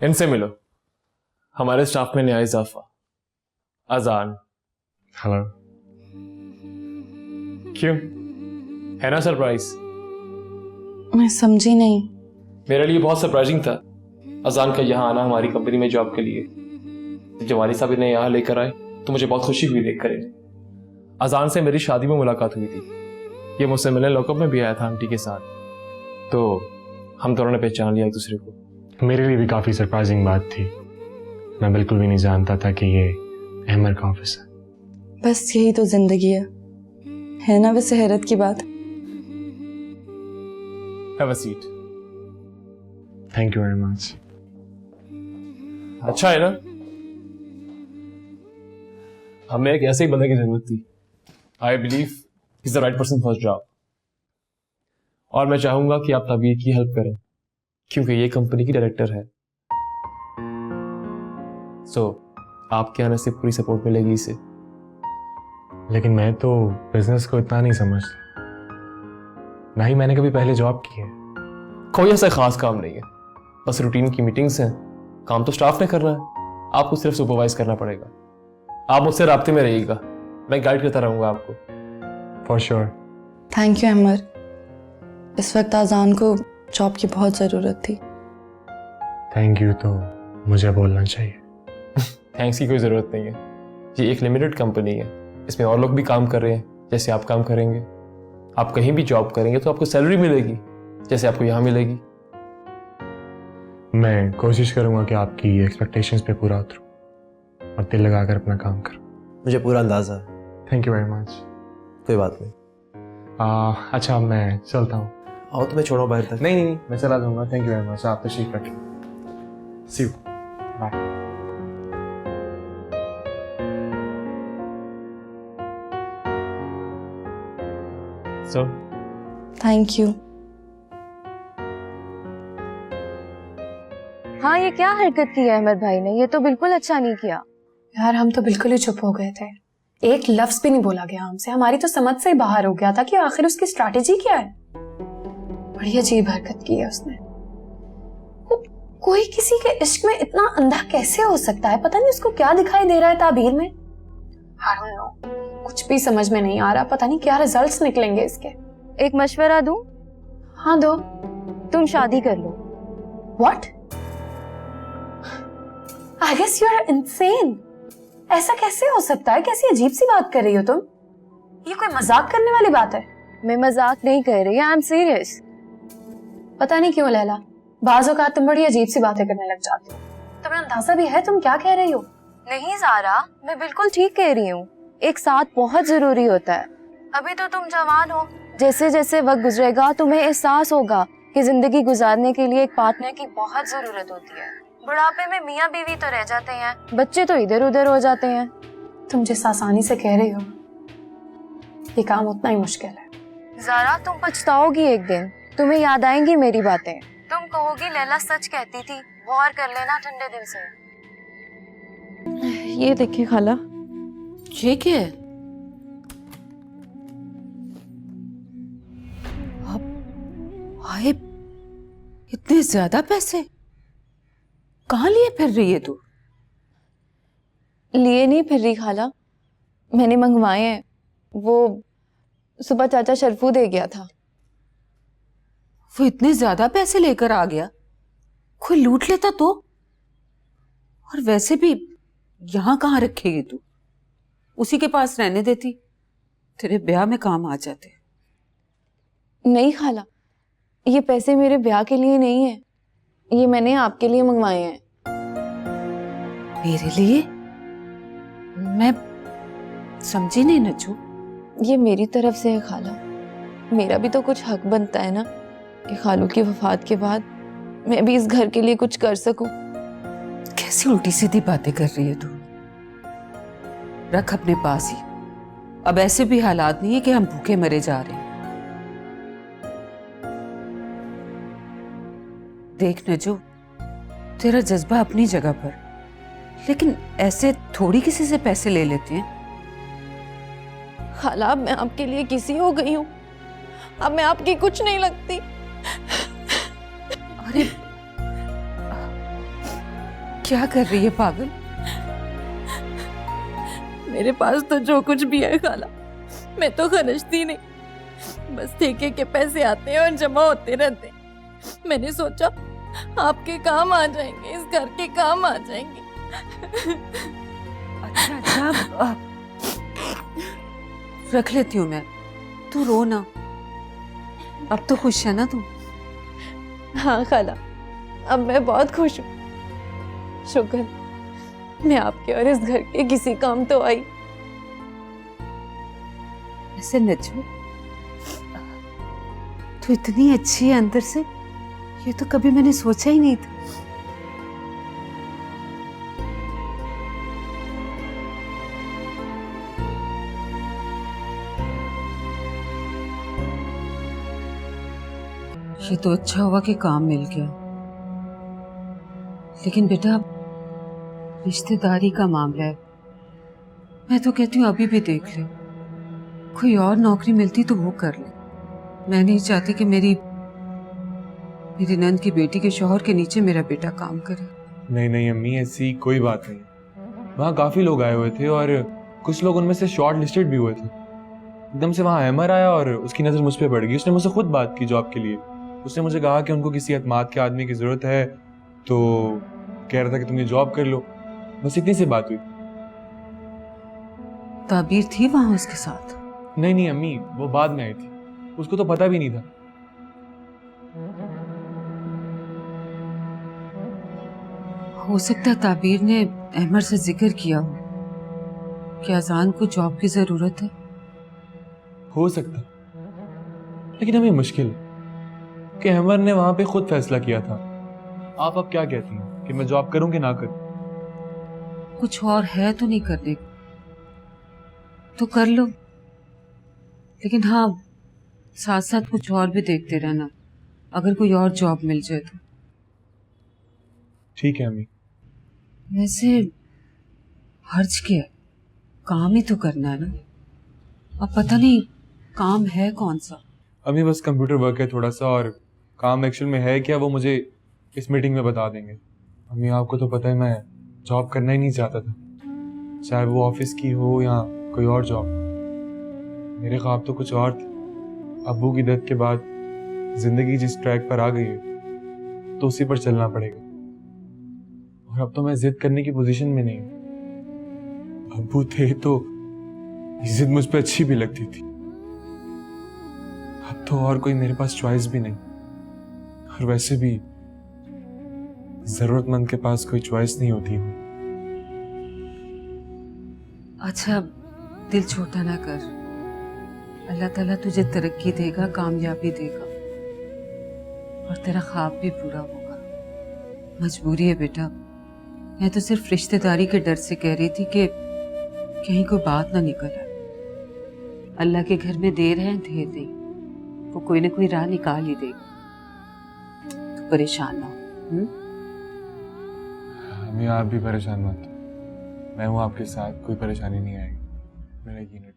इनसे मिलो, हमारे स्टाफ में नया इजाफा, अजान। हेलो। क्यों, है ना सरप्राइज? मैं समझी नहीं। मेरे लिए बहुत सरप्राइजिंग था अजान का यहाँ आना हमारी कंपनी में जॉब के लिए। जब वाली साहब इन्हें यहाँ लेकर आए तो मुझे बहुत खुशी हुई देखकर इन्हें। अजान से मेरी शादी में मुलाकात हुई थी, ये मुझसे मिलने लॉकअप में भी आया था आंटी के साथ, तो हम दोनों ने पहचान लिया एक दूसरे को। मेरे लिए भी काफ़ी सरप्राइजिंग बात थी। मैं बिल्कुल भी नहीं जानता था कि ये अहमर का ऑफिस है। बस यही तो जिंदगी है ना वैसे हैरत की बात। Have a seat. Thank you very much. अच्छा है ना, हमें एक ऐसे ही बंदे की जरूरत थी। I believe is the right person for job. और मैं चाहूंगा कि आप तबीयत की हेल्प करें क्योंकि ये कंपनी की डायरेक्टर है। सो आपके आने से पूरी सपोर्ट मिलेगी इसे। लेकिन मैं तो बिजनेस को इतना नहीं समझता, ना ही मैंने कभी पहले जॉब की है। कोई ऐसा खास काम नहीं है, बस रूटीन की मीटिंग्स हैं। काम तो स्टाफ ने करना है, आपको सिर्फ सुपरवाइज करना पड़ेगा। आप मुझसे राब्ते में रहिएगा, मैं गाइड करता रहूंगा आपको। For sure. Thank you Ahmar, इस वक्त अजान को जॉब की बहुत ज़रूरत थी। थैंक यू तो मुझे बोलना चाहिए। थैंक्स की कोई ज़रूरत नहीं है, ये एक लिमिटेड कंपनी है, इसमें और लोग भी काम कर रहे हैं जैसे आप काम करेंगे। आप कहीं भी जॉब करेंगे तो आपको सैलरी मिलेगी जैसे आपको यहाँ मिलेगी। मैं कोशिश करूंगा कि आपकी एक्सपेक्टेशंस पे पूरा उतरूं और दिल लगाकर अपना काम करूं। मुझे पूरा अंदाजा है। Thank you very much. कोई बात नहीं। अच्छा मैं चलता हूँ। आओ तुम्हें छोड़ो बाहर तक। नहीं मैं चला जाऊंगा। Thank you very much. आप तशरीफ रखें। See you. Bye. So thank you. हाँ, ये क्या हरकत की है अहमद भाई ने, ये तो बिल्कुल अच्छा नहीं किया। यार हम तो बिल्कुल ही चुप हो गए थे, एक लफ्ज भी नहीं बोला गया हमसे। हमारी तो समझ से ही बाहर हो गया था कि आखिर उसकी स्ट्रैटेजी क्या है। बड़ी अजीब हरकत की है उसने। कोई किसी के इश्क में इतना अंधा कैसे हो सकता है? पता नहीं उसको क्या दिखाई दे रहा है ताबीर में। I don't know, कुछ भी समझ में नहीं आ रहा। पता नहीं क्या रिजल्ट्स निकलेंगे इसके। एक मशवरा दूं? हाँ दो। तुम शादी कर लो। What? I guess you are insane. ऐसा कैसे हो सकता है? कैसी अजीब सी बात कर रही हो तुम? ये कोई मजाक करने वाली बात है? मैं मजाक नहीं कर रही, आई एम सीरियस। पता नहीं क्यों लैला, बाज़ औक़ात तुम बड़ी अजीब सी बातें करने लग जाती हो। तुम्हें अंदाजा भी है तुम क्या कह रही हो? नहीं ज़ारा, मैं बिल्कुल ठीक कह रही हूँ। एक साथ बहुत जरूरी होता है। अभी तो तुम जवान हो, जैसे जैसे वक्त गुजरेगा तुम्हें एहसास होगा कि जिंदगी गुजारने के लिए एक पार्टनर की बहुत जरूरत होती है। बुढ़ापे में मियाँ बीवी तो रह जाते हैं, बच्चे तो इधर उधर हो जाते हैं। तुम जिस आसानी से कह रही हो, ये काम उतना ही मुश्किल है। ज़ारा, तुम पछताओगी एक दिन, तुम्हें याद आएंगी मेरी बातें। तुम कहोगी लैला सच कहती थी, गौर कर लेना ठंडे दिल से। ये देखिए खाला। ये क्या है? हाय, इतने ज्यादा पैसे कहाँ लिए फिर रही है तू? लिए नहीं फिर रही खाला, मैंने मंगवाए हैं। वो सुबह चाचा शरफू दे गया था। वो इतने ज्यादा पैसे लेकर आ गया, कोई लूट लेता तो? और वैसे भी यहाँ कहाँ रखेगी तू? उसी के पास रहने देती, तेरे ब्याह में काम आ जाते। नहीं खाला, ये पैसे मेरे ब्याह के लिए नहीं है, ये मैंने आपके लिए मंगवाए हैं। मेरे लिए? मैं समझी नहीं नज्जू। ये मेरी तरफ से है खाला, मेरा भी तो कुछ हक बनता है ना कि खालू की वफात के बाद मैं भी इस घर के लिए कुछ कर सकूं। कैसी उल्टी सीधी बातें कर रही है तू? रख अपने पास ही, अब ऐसे भी हालात नहीं है कि हम भूखे मरे जा रहे हैं। देख नजू, तेरा जज्बा अपनी जगह पर, लेकिन ऐसे थोड़ी किसी से पैसे ले लेते हैं। खाला, अब मैं आपके लिए किसी हो गई हूँ, अब मैं आपकी कुछ नहीं लगती। अरे क्या कर रही है पागल? मेरे पास तो जो कुछ भी है खाला, मैं तो खर्चती नहीं, बस ठेके के पैसे आते हैं और जमा होते रहते हैं। मैंने सोचा आपके काम आ जाएंगे, इस घर के काम आ जाएंगे। अच्छा, रख लेती हूँ मैं, तू रो ना। अब तो खुश है ना तू? हाँ खाला, अब मैं बहुत खुश हूँ। शुक्र, मैं आपके और इस घर के किसी काम तो आई। ऐसे नजू, तू इतनी अच्छी है अंदर से, ये तो कभी मैंने सोचा ही नहीं था। ये तो अच्छा हुआ कि काम मिल गया, लेकिन बेटा रिश्तेदारी का मामला है। मैं तो कहती हूँ अभी भी देख ले, कोई और नौकरी मिलती तो वो कर ले। मैं नहीं चाहती कि मेरी नंद की बेटी के शौहर के नीचे मेरा बेटा काम करे। नहीं नहीं अम्मी, ऐसी कोई बात नहीं। वहाँ काफी लोग आए हुए थे और कुछ लोग उनमें से शॉर्ट लिस्टेड भी हुए थे। एकदम से वहाँ अहमर आया और उसकी नज़र मुझ पर पड़ गई। उसने मुझसे खुद बात की जॉब के लिए। उसने मुझे कहा कि उनको किसी एतमाद के आदमी की ज़रूरत है, तो कह रहा था कि तुम ये जॉब कर लो। बस इतनी सी बात हुई। ताबीर थी वहां उसके साथ? नहीं नहीं अम्मी, वो बाद में आई थी, उसको तो पता भी नहीं था। हो सकता है ताबीर ने अहमर से जिक्र किया हो कि अजान को जॉब की जरूरत है। हो सकता, लेकिन हमें मुश्किल है कि अहमर ने वहां पे खुद फैसला किया था। आप अब क्या कहती हैं कि मैं जॉब करूं कि ना करूं? कुछ और है तो नहीं करने को, तो कर लो, लेकिन हाँ साथ साथ कुछ और भी देखते रहना, अगर कोई और जॉब मिल जाए तो। ठीक है अम्मी। वैसे हर्ज क्या है, काम ही तो करना है ना। अब पता नहीं काम है कौन सा। अम्मी बस कंप्यूटर वर्क है थोड़ा सा, और काम एक्चुअल में है क्या वो मुझे इस मीटिंग में बता देंगे। अम्मी आपको तो पता है मैं जॉब करना ही नहीं चाहता था, चाहे वो ऑफिस की हो या कोई और जॉब। मेरे ख्वाब तो कुछ और थे। अब्बू की डेथ के बाद जिंदगी जिस ट्रैक पर आ गई है तो उसी पर चलना पड़ेगा, और अब तो मैं जिद करने की पोजीशन में नहीं हूं। अब्बू थे तो जिद मुझ पे अच्छी भी लगती थी, अब तो और कोई मेरे पास चॉइस भी नहीं। और वैसे भी जरूरतमंद के पास कोई चॉइस नहीं होती। अच्छा दिल छोटा ना कर, अल्लाह ताला तुझे तरक्की देगा, कामयाबी देगा, और तेरा ख्वाब भी पूरा होगा। मजबूरी है बेटा, मैं तो सिर्फ रिश्तेदारी के डर से कह रही थी कि कहीं कोई बात ना निकल आए। अल्लाह के घर में देर है देर नहीं, वो कोई ना कोई राह निकाल ही देगा। तो परेशान ना हो। हमें आप भी परेशान मत, मैं हूं आपके साथ, कोई परेशानी नहीं आएगी, मेरा यकीन है।